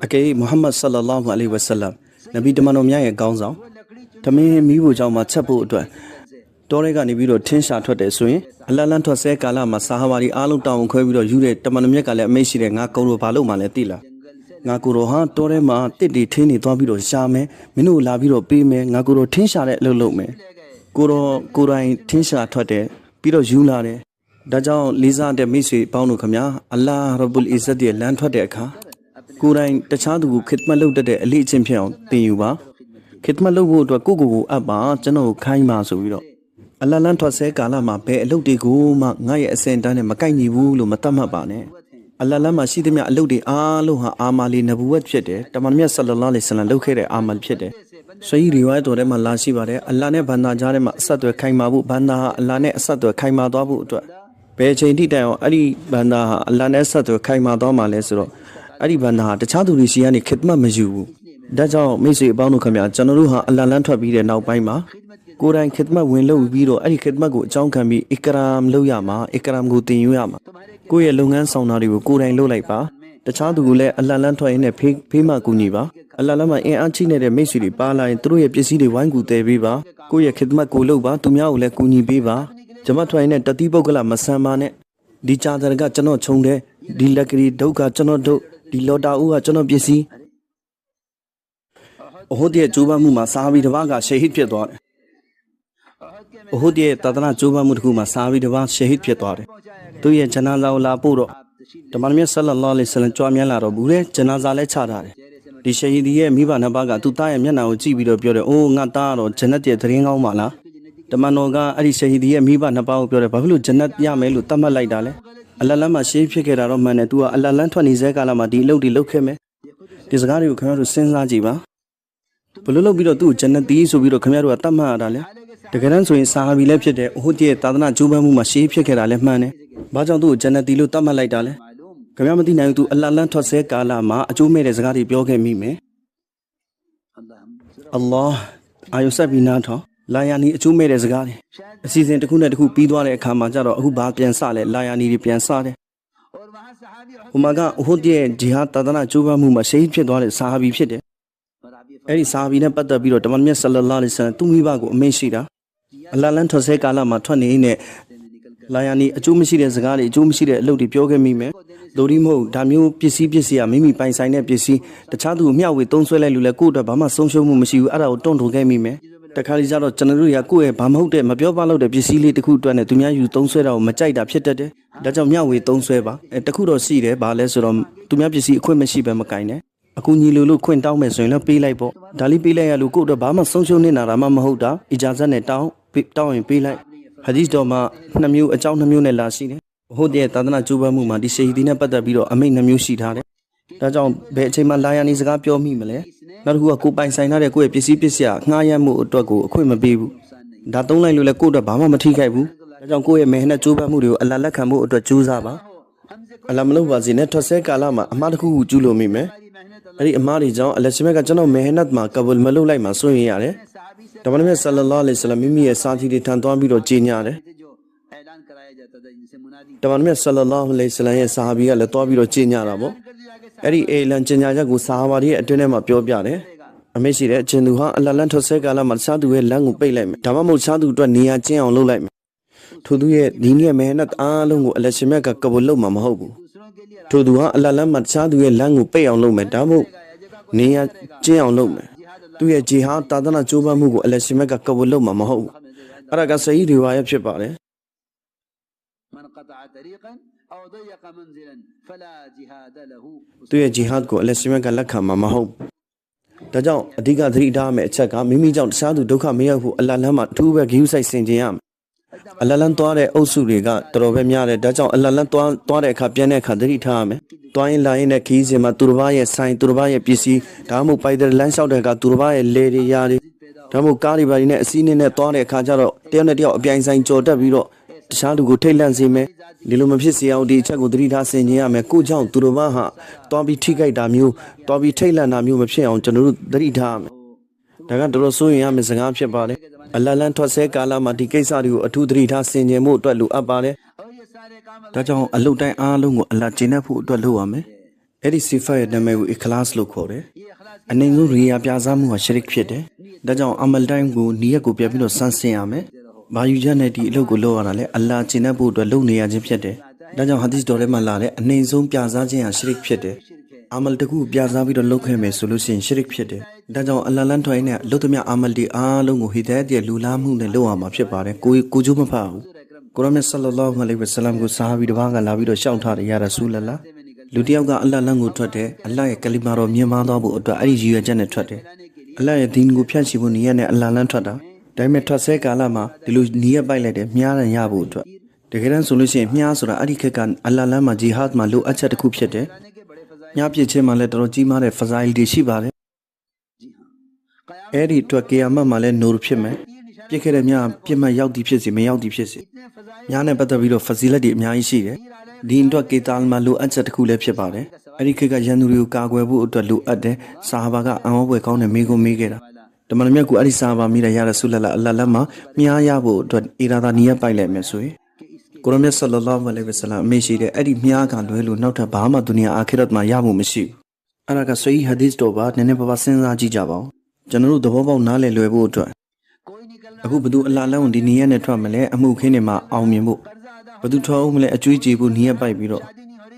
Okay, Muhammad sallallahu alaihi wasallam. Nabi Damanomya ye gaungzang. Tami mibu jao ma chapu utwa. Torega ni biro tinsha thote suyin. Allah lan thwa se kala ma sahabari alung taung khoi biro yure Damanomya kale amei shire nga kauro ba lo ma le ti la. Nga kuro ha tore ma tit di thin ni twa biro sha me minu la biro pe me nga kuro tinsha de lo lo me. Kuro kurai tinsha thote biro yu la de. Da jaw liza de mi sui paung nu khamya Allah Rabbul Izzat ye lan thote akha. Kurai tachadu khidmat lo de ali chin phyan aung tin yu ba. Khidmat lo bo atwa ko abba chano khai ma so biro. Allah lan thwa se kala ma be aluk de ko ma nga ye asin tan ne ma kai ni bu lo ma tat mat ba ne. Allah lan ma shi themya aluk de aalong ha amali nabuwat phit de. Tamanmya sallallahu alaihi wasallam luk khe de amal phit de. Sahih riwayat to de ma la shi ba de. Allah ne banda ja de ma asat twe khai ma bu banda ha Allah ne asat twe khai ma twa bu atwa. Be chain ti tai aung ari banda ha Allah ne asat twe khai ma twa ma le so do. Ari banda ha tachadu ri shi ya ni khidmat ma yu bu. Da jaw mai sui apaung nu khamya chanoru ha Allah lan thwat pi de naw pai maကိုယ်တိုင်ခစ်မတ်ဝင်လုပ်ပြီးတော့အဲ့ဒီခစ်မတ်ကိုအကြောင်းခံပြီးအကရမ်လုပ်ရမှာအကရမ်ကိုတင်ယူရမှာကိုယ့်ရဲ့လုပ်ငန်းဆောင်တာတွေကိုကိုယ်တိုင်လုပ်လိုက်ပါတခြားသူကလည်းအလတ်လန်းထွက်ရင်းနဲ့ဖေးမှကူညီပါအလတ်လန်းမှာအင်အားချိနေတဲ့မိတ်ဆွေတွေပါလာရင်သူတို့ရဲ့ပစ္စည်းတွေဝိုင်းကူတည်ပေးပါကိုယ့်ရဲ့ခစ်မတ်ကိုလုပ်ပါသူများကိုလည်းကူညီပေးပါဂျမတ်ထွက်ရင်းနဲ့တတိပုဂ္ဂလမဆန်ပါနဲ့ဒီချာတရကကျွန်တော်ခြုံတယ်ဒီလက်ကလေးဒုက္ခကျွန်တော်တို့ဒီလော်တာဦးကကျွန်တော်ပစ္စည်းအဟုတ်ရဲ့ကျိုးပမှုမှာစာပြီးတစ်ပါးကရှေဟစ်ဖြစ်သွားတယ်Uhud ye tadana chuba mudhu ma sabi de ba shahid phit twa de tu ye janaza la po ro Tamanmya sallallahu alaihi wasallam chwa myan la ro bu le janaza le cha da de di shahid ye mi ba na ba ka tu ta ye myat na ko ji bi ro pyo de oh nga ta ro jannat ye thrin kaung ma la Tamanno ka adi shahid ye mi ba na ba ko pyo de ba phlo jannat ya me lo tat mat lai da le Allah lan ma shahid phit khe da ro man ne tu ka Allah lan thwat ni se ka la ma di lok di lok khe me di saga ri ko khamya ro sin sa ji ba blo lok bi ro tu jannat ti so bi ro khamya ro ka tat mat da leတကယ်တမ်းဆိုရင်စာဟာဘီလည်းဖြစ်တဲ့ဥဟုတ်ရဲ့သာသနာကျိုးပန်းမှုမှာရှေးဖြစ်ခဲ့တာလည်းမှန်တယ်။ဘာကြောင့်သူ့ကိုဂျန်နတီလို့တတ်မှတ်လိုက်တာလဲ။ခင်ဗျားမသိနိုင်ဘူးသူအလ္လာဟ်လန်းထွက်ဆဲကာလမှာအကျိုးမဲ့တဲ့စကားတွေပြောခဲ့မိမယ်။အလ္လာဟ်အာယုဆက်ပြီးနားထောင်လာယာနီအကျိုးမဲ့တဲ့စကားတွေအစီအစဉ်တစ်ခုနဲ့တစ်ခုပြီးသွားတဲ့အခါမှာကျတော့အခုဘာပြန်စလဲလာယာနီတွေပြန်စတယ်။ဟိုမှာကဥဟုတ်ရဲ့ဂျီဟာသာသနာကျိုးပန်းမှုမှာရှေးဖြစ်သွားတဲ့စာဟာဘီဖြစ်တယ်။အဲ့ဒီစာဟာဘီနဲ့ပတ်သက်ပြီးတော့တမန်မြတ်ဆလလောလ္လဟ်အလိုင်းဝါဆလမ်သူမိဘကိုအမိန့်ရှိတာအလ္လာဟ်လန်းထွက်ဆဲကာလမှာထွက်နေနဲ့လာယာနီအကျိုးမရှိတဲ့စကားတွေအကျိုးမရှိတဲ့အလုပ်တွေပြောခဲ့မိမယ်။လိုဒီမဟုတ်ဒါမျိုးပစ္စည်းကမိမိပိုင်ဆိုင်တဲ့ပစ္စည်းတခြားသူမျှဝေသုံးစွဲလိုက်လို့လည်းကိုယ့်အတွက်ဘာမှဆုံးရှုံးမှုမရှိဘူးအဲ့ဒါကိုတွန့်ထုတ်ခဲ့မိမယ်။တခါလေကျတော့ကျွန်တော်တို့ကကိုယ့်ရဲ့ဘာမဟုတ်တဲ့မပြောပါလို့တဲ့ပစ္စည်းလေးတစ်ခုအတွက်နဲ့သူများယူသုံးစွဲတာကိုမကြိုက်တာဖြစ်တတ်တယ်။ဒါကြောင့်မျှဝေသုံးစွဲပါ။တခုတော့ရှိတယ်ဘာလဲဆိုတော့သူများပစ္စည်းအခွင့်မရှိဘဲမကင်နဲ့အခုညီလိုလို့ခွင့်တောင်းမယ်ဆိုရင်လည်းပေးလိုက်ပေါ့။ဒါလေးပေးလိုက်ရလို့ကိုယ့်အတွက်ဘာမှဆုံးရှုံးနေတာမှမဟုတ်တာအီဂျာဇတ်နဲ့တောင်းရင်ပေးလိုက်ဟာဒီစ်တော်မှာနှစ်မျိုးအကြောင်းနှစ်မျိုးနဲ့လာရှိတယ်။ဟုတ်တဲ့သာသနာကျိုးပန်းမှုမှာဒီရှေဟီဒီနဲ့ပတ်သက်ပြီးတော့အမိန့်နှစ်မျိုးရှိထားတယ်။ဒါကြောင့်ဘယ်အချိန်မှလာယာနီစကားပြောမိမလဲ။နောက်တစ်ခုကကိုပိုင်ဆိုင်ထားတဲ့ကိုယ့်ရဲ့ပစ္စည်းငှားရမ်းမှုအတွက်ကိုအခွင့်မပေးဘူး။ဒါသုံးလိုက်လို့လည်းကိုယ့်အတွက်ဘာမှမထိခိုက်ဘူး။ဒါကြောင့်ကိုယ့်ရဲ့မဲနဲ့ကျိုးပန်းမှုတွေကိုအလ္လာဟ်လက်ခံဖို့အတွက်ကြိုးစားပါ။အလ္လာဟ်မလုပ်ပါစေနဲ့ထွက်ဆဲကာလမှာအမှားတစ်ခုခုကျူးလို့မိမယ်။အဲ့ဒီအမှားတွေကြောင့်အလ္လာဟ်ရှင်ကကျွန်တော်မဲနတ်မှာကဘုလ်မလုပ်လိုက်မှာစိုးရင်ရတယ်။တမန်တော်ဆလလောလ္လဟ်အလိုင်းဝါဆလမ်မိမိရဲ့စာတီတွေထန်သွားပြီးတော့ကြေညာတယ်။တမန်တော်ဆလလောလ္လဟ်အလိုင်းဝါဆလမ်ရဲ့စာဟာဘီကလည်းသွားပြီးတော့ကြေညာတာပေါ့။အဲ့ဒီအေလန်ကြေညာချက်ကိုစာဟာဘာတွေရဲ့အတွင်းထဲမှာပြောပြတယ်။အမေရှိတဲ့အချင်းသူဟာအလ္လာဟ်လန်းထွက်ဆဲကာလမှာတခြားသူရဲ့လမ်းကိုပိတ်လိုက်မယ်။ဒါမှမဟုတ်တခြားသူအတွက်နေရာကျင်းအောင်လုပ်လိုက်မယ်။ထို့သူရဲ့ဒီနည်းမဲနတ်အားလုံးကိုအလ္လာဟ်ရှင်ကကဘုလ်လုပ်မှာမဟုတ်ဘူး။ထို့သူဟာအလ္လာဟ်လန်းမှာတခြားသူရဲ့လမ်းကိုပိတ်အောင်လုပ်မယ်။ဒါမှမဟုတ်နေရာကျင်းအောင်လုပ်မယ်။သူရဲ့ဂျီဟာသာသနာကျိုးပန်းမှုကိုအလ္လာဟ်ရှင်ကကဘုလ်လုပ်မှာမဟုတ်ဘူး။အဲ့ဒါကဆဟီးရီဝါယတ်ဖြစ်ပါတယ်။သူရဲ့ဂျီဟတ်ကိုအလ္လာဟ်ရှင်ကလက်ခံမှာမဟုတ်ဘူး။ဒါကြောင့်အဓိကသတိထားမယ့်အချက်ကမိမိကြောင့်တခြားသူဒုက္ခမရောက်ဘူးအလ္လာဟ်လမ်းမှာအထူးပဲဂရုစိုက်ဆင်ခြင်ရမယ်။အလ္လာဟ်လမ်းသွားတဲ့အုပ်စုတွေကတော်တော်ပဲများတယ်။ဒါကြောင့်အလ္လာဟ်လမ်းသွားတဲ့အခါပြန်တဲ့အခါသတိထားရမယ်။သွားရင်လာရင်နဲ့ခီးစင်မှာသူတစ်ပါးရဲ့ဆိုင်သူတစ်ပါးရဲ့ပစ္စည်းဒါမှမဟုတ်ပိုက်တဲ့လမ်းလျှောက်တဲ့အခါသူတစ်ပါးရဲ့လေတွေရာတွေဒါမှမဟုတ်ကားတွေပါတွေနဲ့အစည်းနဲ့သွားတဲ့အခါကျတော့တယောက်နဲ့တယောက်အပြိုင်ဆိုင်ကြော်တက်ပြီးတော့တခြားလူကိုထိတ်လန့်စေမယ်ဒီလိုမဖြစ်စေအောင်ဒီအချက်ကိုသတိထားဆင်ခြင်ရမယ်ကိုကြောင့်သူတစ်ပါးဟာသွားပြီးထိခိုက်တာမျိုးသွားပြီးထိတ်လန့်တာမျိုးမဖြစ်အောင်ကျွန်တော်တို့သတိထားရမယ်ဒါကတော်တော်စိုးရင်ရမယ့်စကားဖြစ်ပါတယ်အလ္လာဟ်လန်းထွက်ဆဲကာလမှာဒီကိစ္စတွေကိုအထူးသတိထားဆင်ခြင်ဖို့အတွက်လိုအပ်ပါတယ်ဒါကြောင့်အလုတ်တိုင်းအားလုံးကိုအလ္လာဟ်ကျင့်တတ်ဖို့အတွက်လုပ်ရမယ် အဲ့ဒီစီဖတ်ရဲ့နာမည်ကို ikhlas လို့ခေါ်တယ်။အနေငုရိယာပြစားမှုဟာ shirk ဖြစ်တယ်။ဒါကြောင့်အမလ်တိုင်းကိုနီးရက်ကိုပြပြီးတော့စမ်းစင်ရမယ်။ဘာယူချက်နဲ့ဒီအလုပ်ကိုလုပ်ရတာလဲအလ္လာဟ်ကျင့်တဲ့ဖို့အတွက်လုပ်နေရခြင်းဖြစ်တယ်။ဒါကြောင့်ဟာဒီသ်တော်ထဲမှာလာတဲ့အနေဆုံးပြစားခြင်းဟာ shirk ဖြစ်တယ်။အမလ်တကူပြစားပြီးတော့လုပ်ခဲ့မယ်ဆိုလို့ရှိရင် shirk ဖြစ်တယ်။ဒါကြောင့်အလ္လာဟ်လမ်းထွင်နဲ့လုပ်သမျှအမလ်ဒီအားလုံးကိုဟီဒါယတ်ရဲ့လူလားမှုနဲ့လုပ်ရမှာဖြစ်ပါတယ်။ကိုကျိုးမဖတ်ဘူး။ကုရ်အာန်မြတ်ဆလ္လာလာဟူအလိုင်ဝါဆလမ်ကိုဆာဟာဘီတစ်ပါးကလာပြီးတော့ရှောက်ထားတယ်ယာရဆူလလာလူတယောက်ကအလ္လာဟ်လမ်းကိုထွက်တယ်အလ္လာဟ်ရဲ့ကလီမာတော်မြင်မာသွားဖို့အတွက်အဲ့ဒီရည်ရွယ်ချက်နဲ့ထွက်တယ်အလ္လာဟ်ရဲ့ဒီန်ကိုဖြန့်ချီဖို့နီးရနဲ့အလ္လာဟ်လမ်းထွက်တာဒါပေမဲ့ထွက်ဆဲကာလမှာဒီလိုနီးရပိုက်လိုက်တယ်မြားရန်ရဖို့အတွက်တကယ်တမ်းဆိုလို့ရှိရင်မြားဆိုတာအဲ့ဒီခက်ကအလ္လာဟ်လမ်းမှာဂျီဟတ်မှာလိုအပ်ချက်တစ်ခုဖြစ်တယ်မြားပြစ်ခြင်းမှာလည်းတော်တော်ကြီးမားတဲ့ဖဇာအီလ်တွေရှိပါတယ်အဲ့ဒီအတွက်ကေယာမတ်မှာလည်းနိုးဖြစ်မယ်ပြစ်ခဲ့တဲ့မြားပြစ်မှတ်ရောက်သည်ဖြစ်စီမရောက်သည်ဖြစ်စီမြားနဲ့ပတ်သက်ပြီးတော့ဖဇီလက်တွေအများကြီးရှိတယ်ဒီအတွက်ကေတာလ်မှာလိုအပ်ချက်တစ်ခုလည်းဖြစ်ပါတယ်အဲ့ဒီခေတ်ကရန်သူတွေကိုကာကွယ်ဖို့အတွက်လိုအပ်တယ်ဆာဟာဘာကအံ့ဩဖွယ်ကောင်းတဲ့မိကိုမေးခဲ့တာတမန်တော်မြတ်ကအဲ့ဒီဆာဟာဘာမိတဲ့ရရဆူလလာအလ္လာဟ်လက်မှာမြားရဖို့အတွက်အီရာဒါနီယတ်ပိုက်လိုက်မယ်ဆိုရင်ကိုရမတ်ဆလ္လာလာဟူအလိုင်ဝါဆလမ်အမေရှိတဲ့အဲ့ဒီမြားကလွဲလို့နောက်ထပ်ဘာမှဒုနီယာအာခိရတ်မှာရဖို့မရှိဘူးအဲ့ဒါကဆွေဟဒီသ်တော်ပါနည်းနည်းပါးပါးစဉ်းစားကြည့်ကြပါဦးကျွန်တော်တို့သဘောပေါက်နားလည်လွယ်ဖို့အတွက်အခုဘသူအလ္လာဟ်လမ်းကိုဒီနီယတ်နဲ့ထွက်မလဲအမှုခင်းတွေမှာအောင်မြင်ဖို့ဘသူထွက်အောင်မလဲအကျွေးကြေဖို့နီယတ်ပိုက်ပြီးတော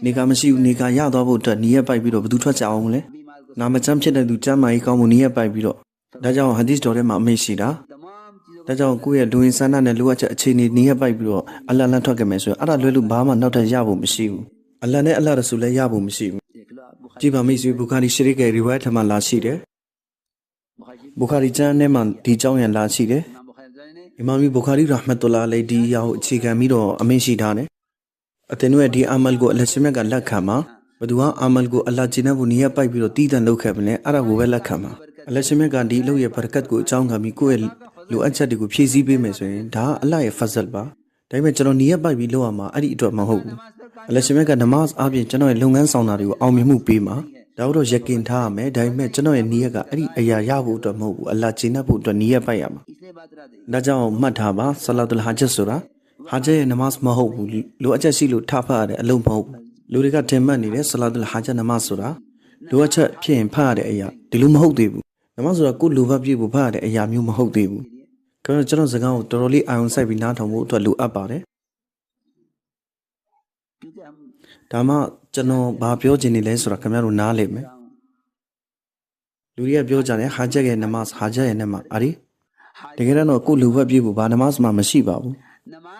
့နေကမရှိဘူးနေကရသွားဖို့အတွက်နီးရပိုက်ပြီးတော့ဘယ်သူထွက်ကြအောင်လဲနာမကျမ်းဖြစ်တဲ့သူကျမ်းမာရေးကောင်းမှုနီးရပိုက်ပြီးတော့ဒါကြောင့်ဟာဒီသ်တော်ထဲမှာအမိန့်ရှိတာဒါကြောင့်ကိုယ့်ရဲ့လူဝင်ဆန္ဒနဲ့လိုအပ်ချက်အခြေအနေနီးရပိုက်ပြီးတော့အလ္လာဟ်လမ်းထွက်ခဲ့မယ်ဆိုရင်အဲ့ဒါလွဲလို့ဘာမှနောက်ထပ်ရဖို့မရှိဘူးအလ္လာဟ်နဲ့အလ္လာဟ်ရဆူလလည်းရဖို့မရှိဘူးကြည်ပါမိတ်ဆွေဘူခါရီရှရီကရဲ့ရီဝိုင်ထမှာလာရှိတယ်ဘူခါရီကျမ်းထဲမှာဒီအကြောင်းရလာရှိတယ်အီမာမ်ဘူခါရီရာဟ်မတ်တူလာအလိုင်ဒီယာကိုအခြေခံပြီးတော့အမိန့်ရှိထားတယ်အသင်တို့ရဲ့ဒီအမလ်ကိုအလ္လာဟ်ရှင်မြတ်ကလက်ခံမှာဘသူဟာအမလ်ကိုအလ္လာဟ်ဂျင်းနဲ့ဘူးနီးရပိုက်ပြီးတော့တည်တံ့လုပ်ခဲ့မလဲအဲ့ဒါကိုပဲလက်ခံမှာအလ္လာဟ်ရှင်မြတ်ကဒီအလုပ်ရဲ့ဘရကတ်ကိုအကြောင်းခံပြီးကိုယ့်ရဲ့လိုအပ်ချက်တွေကိုဖြည့်ဆည်းပေးမယ်ဆိုရင်ဒါအလ္လာဟ်ရဲ့ဖဇ်ပါဒါပေမဲ့ကျွန်တော်နီးရပိုက်ပြီးလုပ်ရမှာအဲ့ဒီအတွက်မဟုတ်ဘူးအလ္လာဟ်ရှင်မြတ်ကနမတ်အားဖြင့်ကျွန်တော်ရဲ့လုပ်ငန်းဆောင်တာတွေကိုအောင်မြင်မှုပေးမှာဒါတော့ယကင်ထားရမယ်ဒါပေမဲ့ကျွန်တော်ရဲ့နီးရကအဲ့ဒီအရာရဖို့အတွက်မဟုတ်ဘူးအလ္လာဟ်ဂျင်းနဲ့ဖို့အတွက်နီးရပိုက်ရမှာဒါကြောင့်မှတ်ထားပါဆလာတုလ်ဟာဂျတ်ဆိုတာဟာဂျတ်ရဲ့နမတ်မဟုတ်ဘူးလိုအပ်ချက်ရှိလို့ထဖတ်ရတဲ့အလုံးမဟုတ်ဘူးလူတွေကထင်မှတ်နေတဲ့ဆလာတုလ်ဟာဂျတ်နမတ်ဆိုတာလိုအပ်ချက်ဖြစ်ရင်ဖတ်ရတဲ့အရာဒီလိုမဟုတ်သေးဘူးနမတ်ဆိုတာကိုယ်လိုဘပြည့်ဖို့ဖတ်ရတဲ့အရာမျိုးမဟုတ်သေးဘူးကျွန်တော်စကားကိုတော်တော်လေးအာရုံစိုက်ပြီးနားထောင်ဖို့အတွက်လိုအပ်ပါတယ်ဒါမှကျွန်တော်ဘာပြောချင်နေလဲဆိုတာခင်ဗျားတို့နားလည်မယ်လူတွေကပြောကြတယ်ဟာဂျတ်ရဲ့နမတ်ဟာဂျတ်ရဲ့နမတ်အားဒီတကယ်တော့ကိုယ်လိုဘပြည့်ဖို့ဘာနမတ်မှမရှိပါဘူး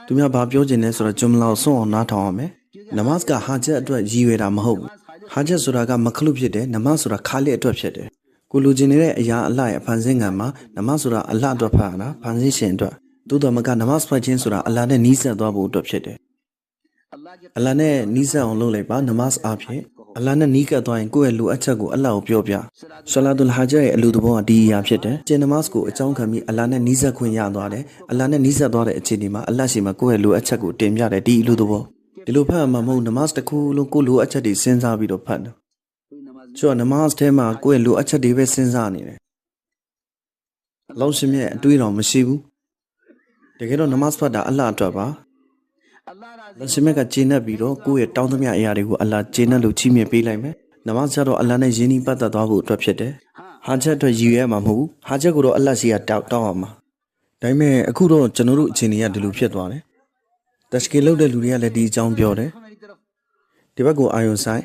သူများဘာပြောချင်လဲဆိုတော့ဂျွမ်လာကိုစွန့်အောင်နားထောင်ရမယ်နမတ်ကဟာဂျတ်အတွက်ရည်ရွယ်တာမဟုတ်ဘူးဟာဂျတ်ဆိုတာကမခလုဖြစ်တယ်နမတ်ဆိုတာခါလစ်အတွက်ဖြစ်တယ်ကိုလူချင်နေတဲ့အရာအလှရဲ့အဖန်ဆင်းငံမှာနမတ်ဆိုတာအလှအတွက်ဖတ်ရတာဖန်ဆင်းရှင်အတွက်သို့တော်မကနမတ်ဖတ်ခြင်းဆိုတာအလှနဲ့နီးစပ်သွားဖို့အတွက်ဖြစ်တယ်အလှနဲ့နီးစပ်အောင်လုပ်လိုက်ပါနမတ်အားဖြင့်အလှနဲ့နီးကပ်သွားရင်ကိုယ့်ရဲ့လိုအပ်ချက်ကိုအလှကိုပြောပြဆလာတုလ်ဟာဂျတ်ရဲ့အလူသဘောကဒီအရာဖြစ်တယ်ကျင်နမတ်ကိုအကြောင်းခံပြီးအလှနဲ့နီးစပ်ခွင့်ရသွားတယ်အလှနဲ့နီးစပ်သွားတဲ့အခြေအနေမှာအလှရှိမှကိုယ့်ရဲ့လိုအပ်ချက်ကိုတင်ပြတယ်ဒီအလူသဘောဒီလိုဖတ်မှမဟုတ်နမတ်တစ်ခုလုံးကိုလိုအပ်ချက်တွေစဉ်းစားပြီးတော့ဖတ်တယ်ကျွန်တော်နမတ်ထဲမှာကိုယ့်ရဲ့လိုအပ်ချက်တွေပဲစဉ်းစားနေတယ်လောရှင်မြတ်အတွေးတော်မရှိဘူးတကယ်တော့နမတ်ဖတ်တာအလှအတွက်ပါလောရှင်မြတ်ကကျေနပ်ပြီးတော့ကိုယ့်ရဲ့တောင်းသမျှအရာတွေကိုအလှကျေနပ်လို့ချီးမြှင့်ပေးလိုက်မယ်နမတ်ကျတော့အလှနဲ့ယဉ်ဤပတ်သက်သွားဖို့အတွက်ဖြစ်တယ်ဟာဂျတ်အတွက်ရည်ရွယ်မှာမဟုတ်ဘူးဟာဂျတ်ကိုတော့အလှရှိရတောင်းအောင်မှာဒါပေမဲ့အခုတော့ကျွန်တော်တို့အခြေအနေကဒီလိုဖြစ်သွားတယ်တရှကီလုပ်တဲ့လူတွေကလည်းဒီအကြောင်းပြောတယ်ဒီဘက်ကိုအာယုံဆိုင်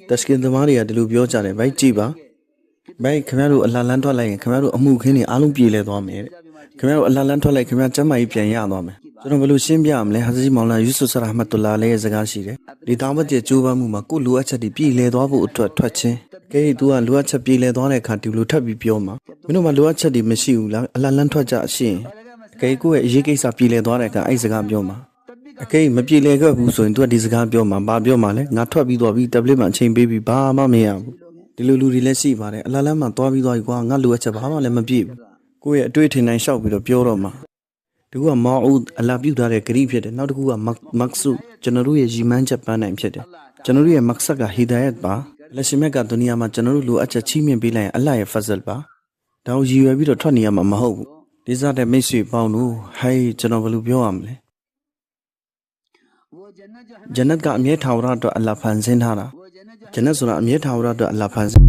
တရှကီသမားတွေကဒီလိုပြောကြတယ်ဗိုက်ကြည့်ပါဗိုက်ခင်ဗျားတို့အလှလန်းထွက်လိုက်ရင်ခင်ဗျားတို့အမှုခင်းတွေအားလုံးပြေလည်သွားမယ်တဲ့ခင်ဗျားတို့အလှလန်းထွက်လိုက်ခင်ဗျားကျမ်းမာရေးပြန်ရသွားမယ်ကျွန်တော်ဘယ်လိုရှင်းပြရမလဲဟာဇီမောင်လာယူဆုဆရာမတ်တူလာလေးရဲ့စကားရှိတယ်ဒီတောင်းပကျကျိုးပန်းမှုမှာကိုလိုအပ်ချက်တွေပြေလည်သွားဖို့အတွက်ထွက်ချင်းကဲသူကလိုအပ်ချက်ပြေလည်သွားတဲ့အခါဒီလိုထပ်ပြီးပြောမှာမင်းတို့မှာလိုအပ်ချက်တွေမရှိဘူးလားအလှလန်းထွက်ကြရှင်းကဲကိုရဲ့အရေးကိစ္စပြေလည်သွားတဲ့အခါအဲ့စကားပြောမှာအကေမပြေလည်ခဲ့ဘူးဆိုရင်သူကဒီစကားပြောမှာဘာပြောမှာလဲငါထွက်ပြီးသွားပြီတက်ဘလစ်မှာအချိန်ပေးပြီးဘာမှမရဘူးဒီလိုလူတွေလည်းရှိပါတယ်အလလန်းမှာသွားပြီးသွားပြီကွာငါလိုအပ်ချက်ဘာမှလည်းမပြည့်ဘူးကိုယ့်ရဲ့အတွေ့အထင်တိုင်းရှောက်ပြီးတော့ပြောတော့မှာဒီကမောအူအလာပြုတ်ထားတဲ့ဂရိဖြစ်တယ်နောက်တစ်ခုကမက်ဆုကျွန်တော်တို့ရဲ့ရီမန်းချက်ပန်းနိုင်ဖြစ်တယ်ကျွန်တော်တို့ရဲ့မက်ဆက်ကဟီဒါယတ်ပါလက်ရှိမြတ်ကဒုနီယာမှာကျွန်တော်တို့လိုအပ်ချက်ချီးမြှင့်ပေးလိုက်ရင်အလ္လာဟ်ရဲ့ဖဇ်ပါဒါကိုရည်ရွယ်ပြီးတော့ထွက်နေရမှာမဟုတ်ဘူးဒီစားတဲ့မိတ်ဆွေပေါင်းတို့ဟဲ့ကျွန်တော်ဘယ်လိုပြောရမလဲဂျန်နတ်ကအမြဲထာဝရအတွက်အလ္လာဟ်ဖန်ဆင်းထားတာ ဂျနတ်ဆိုတာအမြဲထာဝရအတွက်အလ္လာဟ်ဖန်ဆင်း